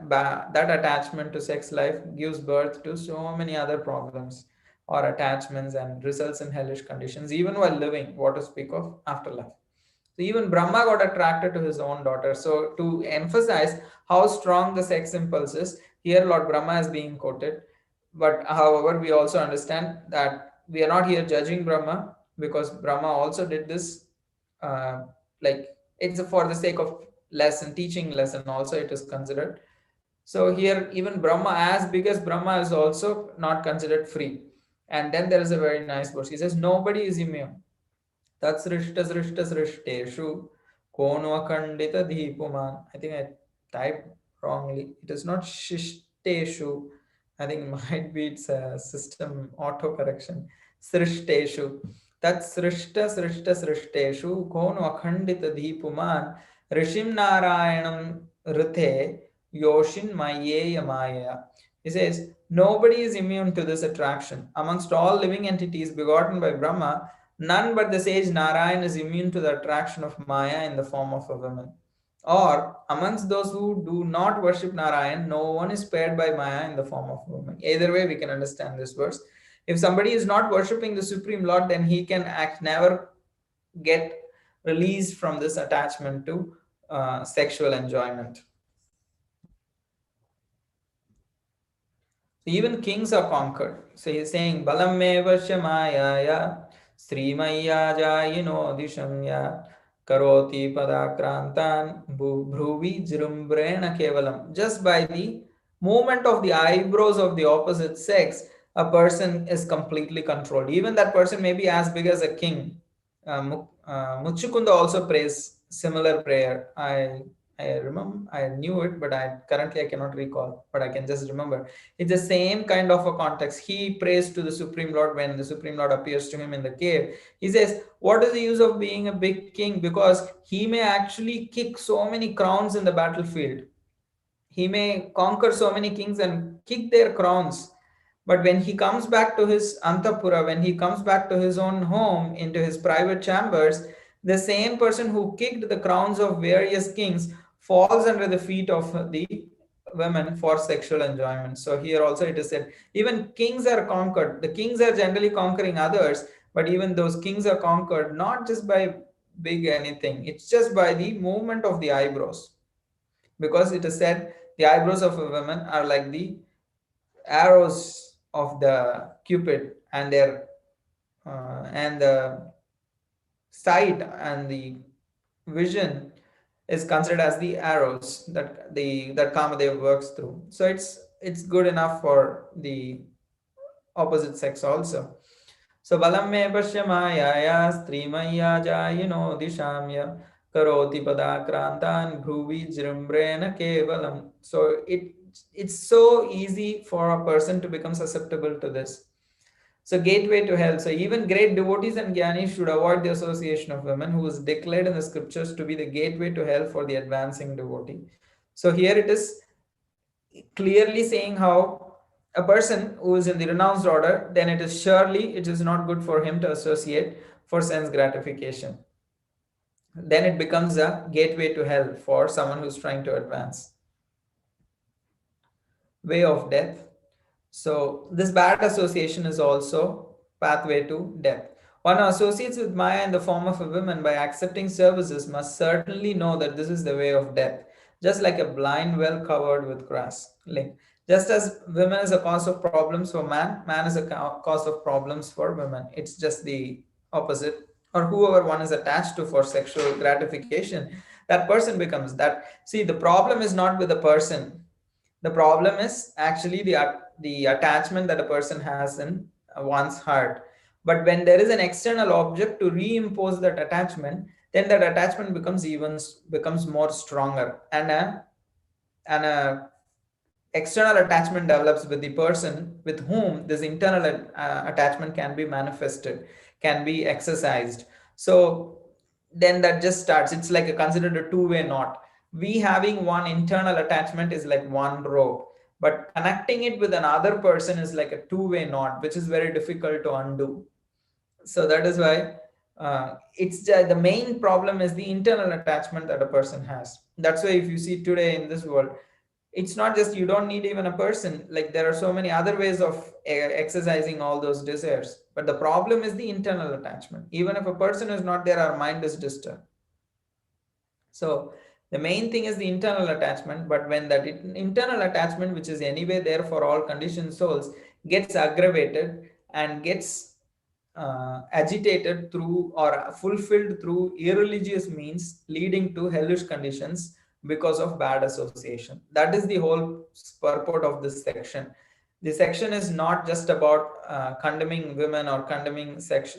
S1: attachment to sex life gives birth to so many other problems or attachments, and results in hellish conditions even while living, what to speak of afterlife. So even Brahma got attracted to his own daughter. So to emphasize how strong the sex impulse is, here Lord Brahma is being quoted. But however, we also understand that we are not here judging Brahma, because Brahma also did this, uh, like it's for the sake of lesson, teaching lesson also it is considered. So here even Brahma, as big as Brahma, is also not considered free. And then there is a very nice verse. He says, nobody is immune. तत्सृष्टसृष्टसृष्टेषु को न्वखण्डितदीपुमान्. I think I typed wrongly. It is not shishteshu. I think might be it's a system auto correction. Srishteshu. तत्सृष्टसृष्टसृष्टेषु को न्वखण्डितदीपुमान् ऋषिं नारायणं ऋते yoshin maye maya. He says, nobody is immune to this attraction. Amongst all living entities begotten by Brahma, none but the sage Narayan is immune to the attraction of Maya in the form of a woman. Or amongst those who do not worship Narayan, no one is spared by Maya in the form of a woman. Either way, we can understand this verse. If somebody is not worshipping the Supreme Lord, then he can never get released from this attachment to sexual enjoyment. Even kings are conquered. So he's saying, Balam me vashamayaya Srimaya jayino dishamya Karoti padakrantan Bhruvi jrumbrena kevalam. Just by the movement of the eyebrows of the opposite sex, a person is completely controlled. Even that person may be as big as a king. Muchukunda also prays similar prayer. I remember, I knew it, but I cannot recall, but I can just remember. It's the same kind of a context. He prays to the Supreme Lord when the Supreme Lord appears to him in the cave. He says, "What is the use of being a big king? Because he may actually kick so many crowns in the battlefield. He may conquer so many kings and kick their crowns. But when he comes back to his Antapura, when he comes back to his own home, into his private chambers, the same person who kicked the crowns of various kings falls under the feet of the women for sexual enjoyment." So here also it is said, even kings are conquered. The kings are generally conquering others, but even those kings are conquered not just by big anything, it's just by the movement of the eyebrows. Because it is said the eyebrows of a woman are like the arrows of the cupid, and their and the sight and the vision is considered as the arrows that Kamadev works through. So it's good enough for the opposite sex also. So balam me pasya mayaya strimaya jayino dishamya karoti padakrantan bhuvi jrimbrena kevalam. So it's so easy for a person to become susceptible to this. So gateway to hell. So even great devotees and jnanis should avoid the association of women, who is declared in the scriptures to be the gateway to hell for the advancing devotee. So here it is clearly saying how a person who is in the renounced order, then it is surely it is not good for him to associate for sense gratification. Then it becomes a gateway to hell for someone who's trying to advance. Way of death. So this bad association is also pathway to death. One who associates with Maya in the form of a woman by accepting services must certainly know that this is the way of death, just like a blind well covered with grass. Like, just as women is a cause of problems for man, man is a cause of problems for women. It's just the opposite. Or whoever one is attached to for sexual gratification, that person becomes that. See, the problem is not with the person. The problem is actually the attachment that a person has in one's heart. But when there is an external object to reimpose that attachment, then that attachment becomes more stronger, and a external attachment develops with the person with whom this internal attachment can be manifested, can be exercised. So then that just starts. It's like considered a two-way knot. We having one internal attachment is like one rope, but connecting it with another person is like a two-way knot, which is very difficult to undo. So that is why it's just, the main problem is the internal attachment that a person has. That's why if you see today in this world, it's not just you don't need even a person. Like there are so many other ways of exercising all those desires, but the problem is the internal attachment. Even if a person is not there, our mind is disturbed. So the main thing is the internal attachment. But when that internal attachment, which is anyway there for all conditioned souls, gets aggravated and gets agitated through or fulfilled through irreligious means, leading to hellish conditions because of bad association. That is the whole purport of this section. This section is not just about condemning women or condemning sex.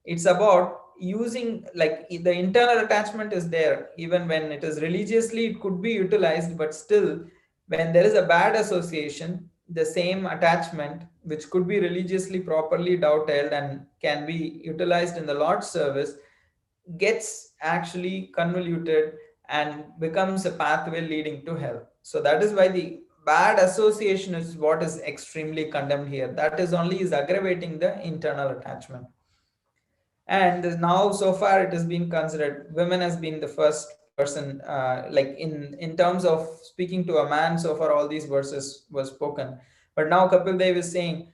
S1: It's about using, like, the internal attachment is there. Even when it is religiously, it could be utilized, but still, when there is a bad association, the same attachment, which could be religiously properly dovetailed and can be utilized in the Lord's service, gets actually convoluted and becomes a pathway leading to hell. So that is why the bad association is what is extremely condemned here. That is only is aggravating the internal attachment. And now so far it has been considered women has been the first person, like in terms of speaking to a man, so far all these verses were spoken. But now Kapil Dev is saying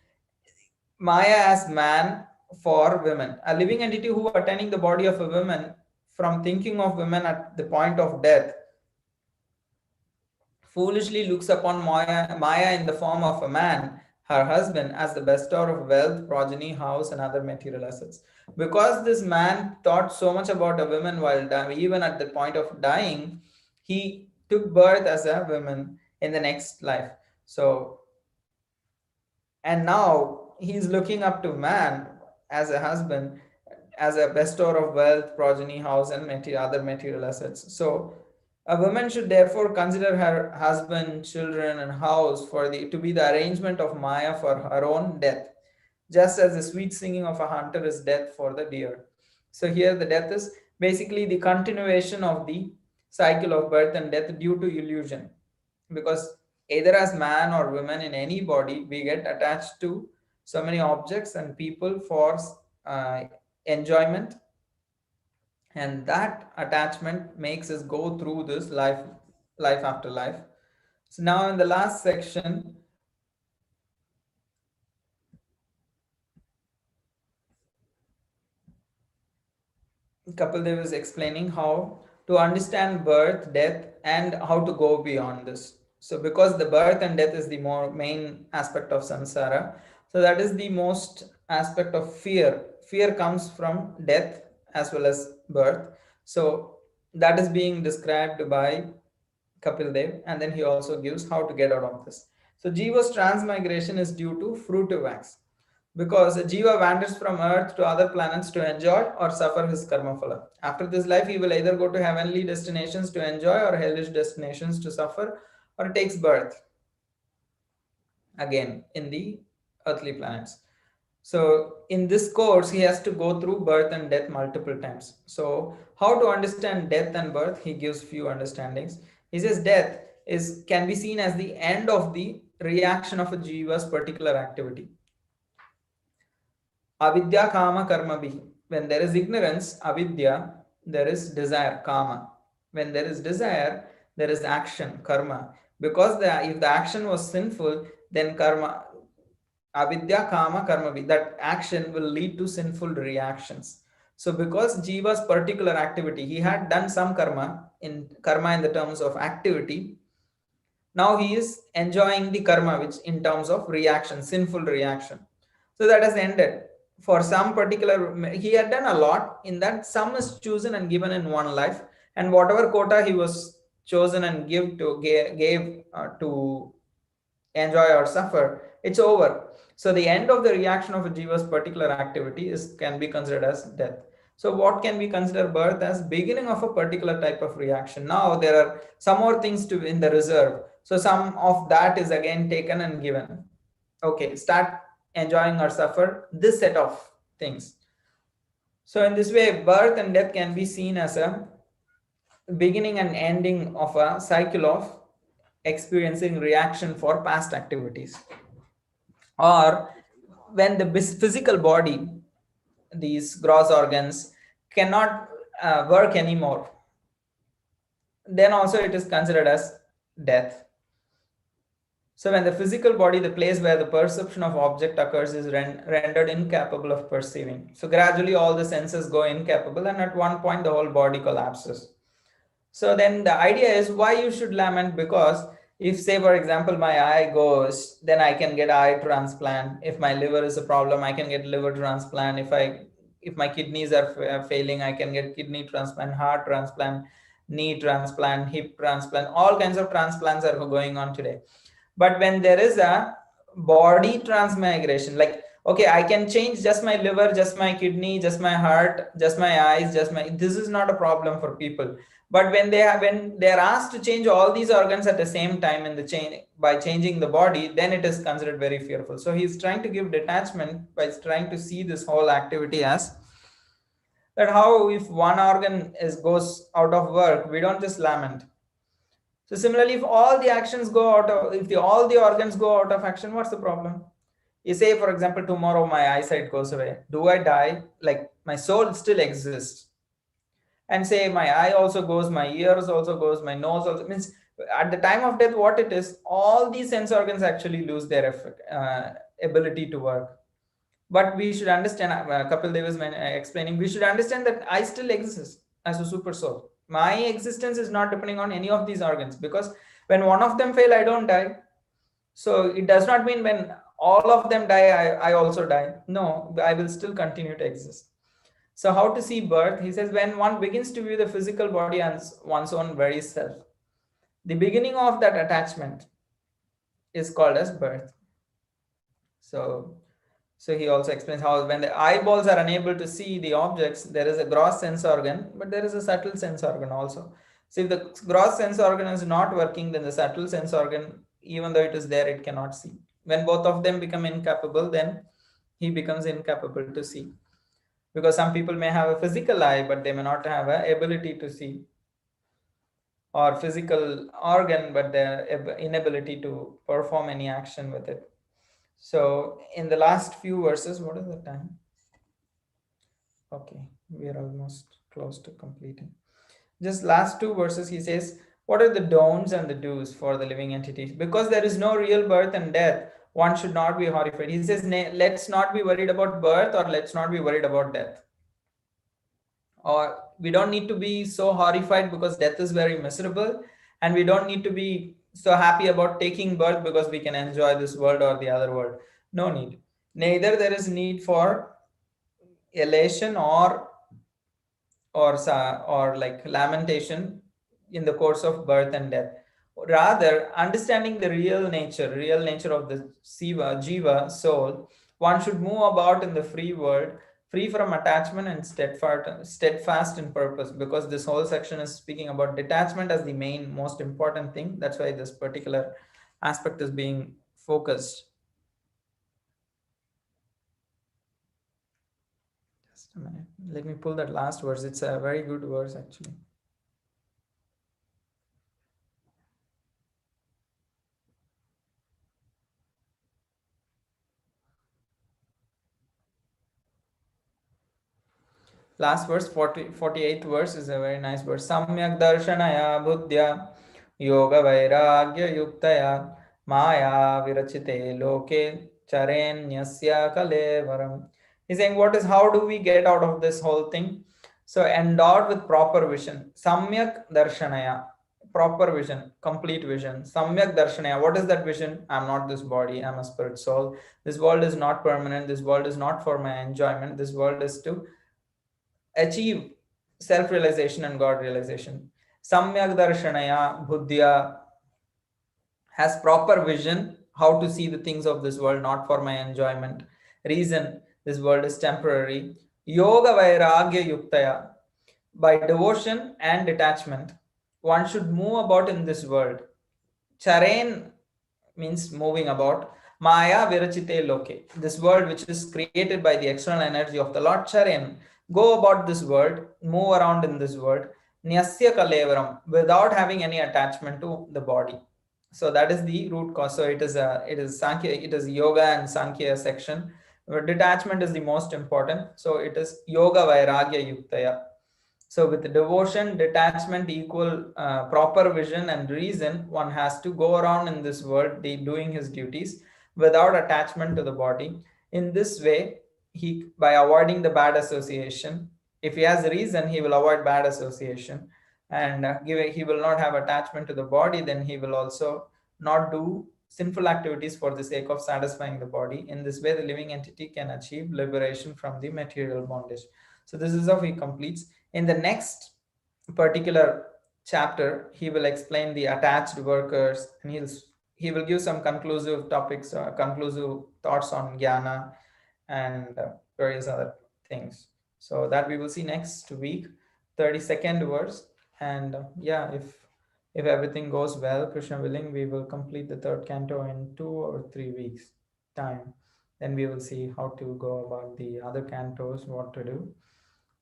S1: Maya as man for women, a living entity who attaining the body of a woman, from thinking of women at the point of death, foolishly looks upon Maya in the form of a man, her husband, as the bestower of wealth, progeny, house, and other material assets. Because this man thought so much about a woman while dying, even at the point of dying, he took birth as a woman in the next life. So, And now he's looking up to man as a husband, as a bestower of wealth, progeny, house, and other material assets. So a woman should therefore consider her husband, children, and house for the to be the arrangement of Maya for her own death, just as the sweet singing of a hunter is death for the deer. So here the death is basically the continuation of the cycle of birth and death due to illusion, because either as man or woman in any body we get attached to so many objects and people for uh, enjoyment, and that attachment makes us go through this life after life. So now in the last section, Kapil Dev is explaining how to understand birth, death, and how to go beyond this. So, because the birth and death is the more main aspect of samsara, so that is the most aspect of fear. Fear comes from death as well as birth. So, that is being described by Kapil Dev, and then he also gives how to get out of this. So, Jiva's transmigration is due to fruitive acts, because a Jiva wanders from earth to other planets to enjoy or suffer his karma phala. After this life, he will either go to heavenly destinations to enjoy or hellish destinations to suffer, or takes birth again in the earthly planets. So, in this course, he has to go through birth and death multiple times. So, how to understand death and birth? He gives few understandings. He says death is can be seen as the end of the reaction of a jiva's particular activity. Avidya kama karma bhi. When there is ignorance, avidya, there is desire, kama. When there is desire, there is action, karma. Because if the action was sinful, then karma, avidya kama karma bhi, that action will lead to sinful reactions. So because Jiva's particular activity, he had done some karma in the terms of activity. Now he is enjoying the karma, which in terms of reaction, sinful reaction. So that has ended. For some particular, he had done a lot. In that, some is chosen and given in one life, and whatever quota he was chosen and gave to enjoy or suffer, it's over. So the end of the reaction of a jiva's particular activity is can be considered as death. So what can we consider birth as? Beginning of a particular type of reaction. Now there are some more things to in the reserve. So some of that is again taken and given. Okay, start enjoying or suffer this set of things. So in this way, birth and death can be seen as a beginning and ending of a cycle of experiencing reaction for past activities. Or when the physical body, these gross organs, cannot work anymore, then also it is considered as death. So when the physical body, the place where the perception of object occurs, is rendered incapable of perceiving. So gradually all the senses go incapable, and at one point the whole body collapses. So then the idea is why you should lament, because if say for example my eye goes, then I can get eye transplant. If my liver is a problem, I can get liver transplant. If my kidneys are failing, I can get kidney transplant, heart transplant, knee transplant, hip transplant. All kinds of transplants are going on today. But when there is a body transmigration, like okay, I can change just my liver, just my kidney, just my heart, just my eyes, this is not a problem for people. But when they are asked to change all these organs at the same time in the chain by changing the body, then it is considered very fearful. So he's trying to give detachment by trying to see this whole activity as that how if one organ goes out of work, we don't just lament. So similarly, if all the actions go out of, if all the organs go out of action, what's the problem? You say, for example, tomorrow my eyesight goes away. Do I die? Like my soul still exists. And say my eye also goes, my ears also goes, my nose also means at the time of death, what it is, all these sense organs actually lose their ability to work. But we should understand, Kapil Dev is explaining, we should understand that I still exist as a super soul. My existence is not depending on any of these organs, because when one of them fail, I don't die. So it does not mean when all of them die, I also die. No, I will still continue to exist. So how to see birth? He says, when one begins to view the physical body as one's own very self, the beginning of that attachment is called as birth. So, so he also explains how when the eyeballs are unable to see the objects, there is a gross sense organ, but there is a subtle sense organ also. So if the gross sense organ is not working, then the subtle sense organ, even though it is there, it cannot see. When both of them become incapable, then he becomes incapable to see. Because some people may have a physical eye, but they may not have a ability to see, or physical organ, but the inability to perform any action with it. So in the last few verses, what is the time? Okay, we are almost close to completing. Just last two verses, he says, what are the don'ts and the do's for the living entities? Because there is no real birth and death, one should not be horrified. He says, let's not be worried about birth, or let's not be worried about death. Or we don't need to be so horrified because death is very miserable, and we don't need to be so happy about taking birth because we can enjoy this world or the other world. No need. Neither there is need for elation or like lamentation in the course of birth and death. Rather, understanding the real nature of the jiva soul, one should move about in the free world, free from attachment and steadfast in purpose. Because this whole section is speaking about detachment as the main, most important thing. That's why this particular aspect is being focused. Just a minute. Let me pull that last verse. It's a very good verse, actually. Last verse, 48th verse is a very nice verse. Samyak darshanaya buddhya yoga vairagya yuktaya maya virachite loke charenyasya kalevaram. He's saying, what is, how do we get out of this whole thing? So endowed with proper vision. Samyak darshanaya, proper vision, complete vision. Samyak darshanaya, what is that vision? I'm not this body, I'm a spirit soul. This world is not permanent. This world is not for my enjoyment. This world is to achieve self realization and God realization. Samyak darshanaya buddhya, has proper vision how to see the things of this world, not for my enjoyment. Reason, this world is temporary. Yoga vairagya yuktaya, by devotion and detachment, one should move about in this world. Charen means moving about. Maya virachite loke, this world which is created by the external energy of the Lord Charen. Go about this world, move around in this world. Nyasya kalevaram, without having any attachment to the body. So that is the root cause. So it is Sankhya, it is yoga and Sankhya section. Where detachment is the most important. So it is yoga vairagya yuktaya. So with devotion, detachment, equal proper vision and reason, one has to go around in this world doing his duties without attachment to the body. In this way, he, by avoiding the bad association, if he has a reason, he will avoid bad association, and he will not have attachment to the body. Then he will also not do sinful activities for the sake of satisfying the body. In this way, the living entity can achieve liberation from the material bondage. So this is how he completes. In the next particular chapter, he will explain the attached workers, and he will give some conclusive topics, conclusive thoughts on jnana and various other things. So that we will see next week, 32nd verse. And yeah, if everything goes well, Krishna willing, we will complete the third canto in 2 or 3 weeks time. Then we will see how to go about the other cantos, what to do.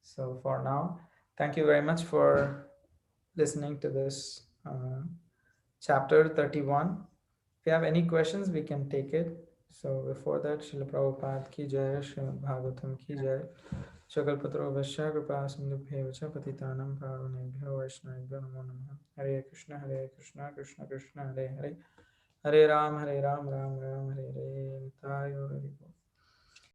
S1: So for now, thank you very much for listening to this chapter 31. If you have any questions, we can take it. So before that, Srila Prabhupada ki jai, Srimad Bhagavatam ki jai. Shakalpatro Vaishya Kripa Sindhubhyo Vacha Patitanam Pavanebhyo Vaishnavibhyo Namo Namaha. Hare Krishna, Krishna Krishna, Hare Hare. Hare Ram, Ram Ram, Hare Hare. Tayo Hare